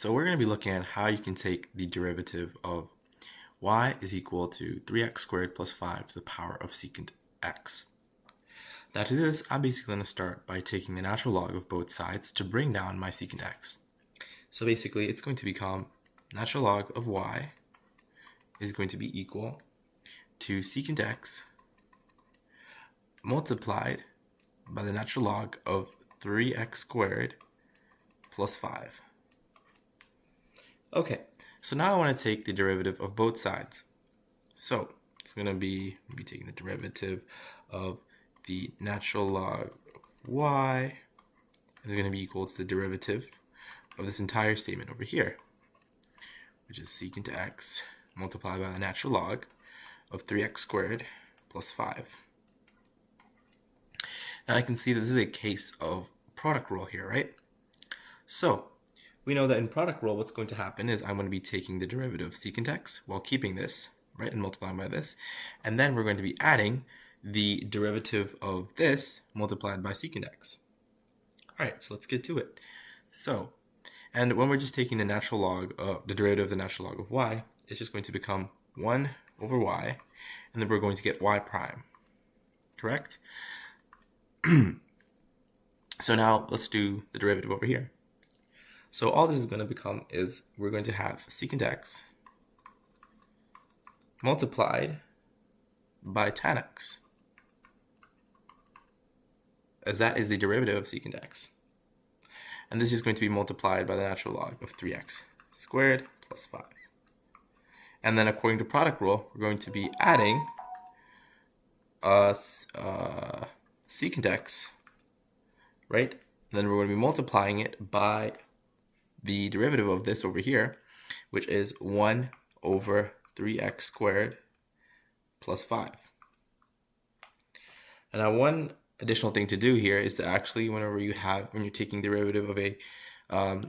So we're going to be looking at how you can take the derivative of y is equal to 3x squared plus 5 to the power of secant x. Now to do this, I'm basically going to start by taking the natural log of both sides to bring down my secant x. So basically it's going to become natural log of y is going to be equal to secant x multiplied by the natural log of 3x squared plus 5. Okay, so now I want to take the derivative of both sides. So it's going to be taking the derivative of the natural log of y is going to be equal to the derivative of this entire statement over here, which is secant x multiplied by the natural log of 3x squared plus 5. Now I can see that this is a case of product rule here, right? So we know that in product rule, what's going to happen is I'm going to be taking the derivative of secant x while keeping this, right, and multiplying by this. And then we're going to be adding the derivative of this multiplied by secant x. All right, so let's get to it. So, and when we're just taking the natural log, the derivative of the natural log of y, it's just going to become 1 over y, and then we're going to get y prime, correct? So now let's do the derivative over here. So all this is going to become is we're going to have secant x multiplied by tan x, as that is the derivative of secant x. And this is going to be multiplied by the natural log of 3x squared plus 5. And then according to product rule, we're going to be adding secant x, right? And then we're going to be multiplying it by the derivative of this over here, which is 1 over 3x squared plus 5. And now one additional thing to do here is to actually, when you're taking derivative of a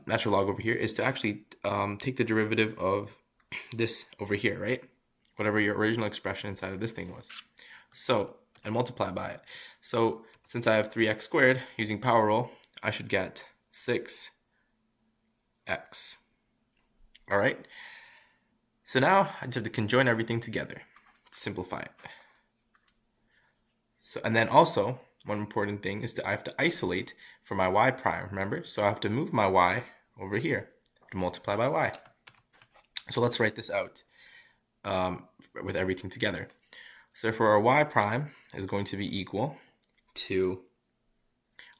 natural log over here, is to actually take the derivative of this over here, right? Whatever your original expression inside of this thing was. So, and multiply by it. So since I have 3x squared, using power rule, I should get 6x. All right. So now I just have to conjoin everything together, simplify it. So, and then also one important thing is that I have to isolate for my y prime, remember? So I have to move my y over here to multiply by y. So let's write this out with everything together. So therefore our y prime is going to be equal to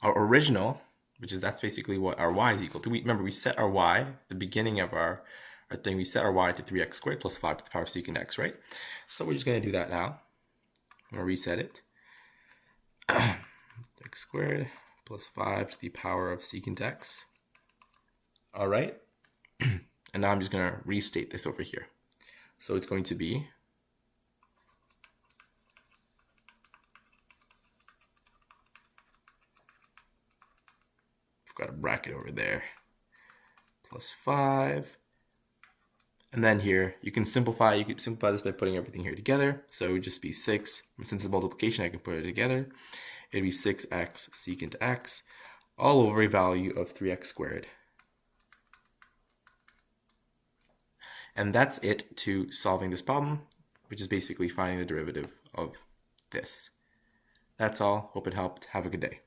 our original, that's basically what our y is equal to. Remember, we set our y, the beginning of our thing, we set our y to 3x squared plus 5 to the power of secant x, right? So we're just going to do that now. I'm going to reset it. X squared plus 5 to the power of secant x. All right. And now I'm just going to restate this over here. So it's going to be got a bracket over there, plus 5. And then here, you could simplify this by putting everything here together. So it would just be 6. Since it's multiplication, I can put it together. It'd be 6x secant x, all over a value of 3x squared. And that's it to solving this problem, which is basically finding the derivative of this. That's all. Hope it helped. Have a good day.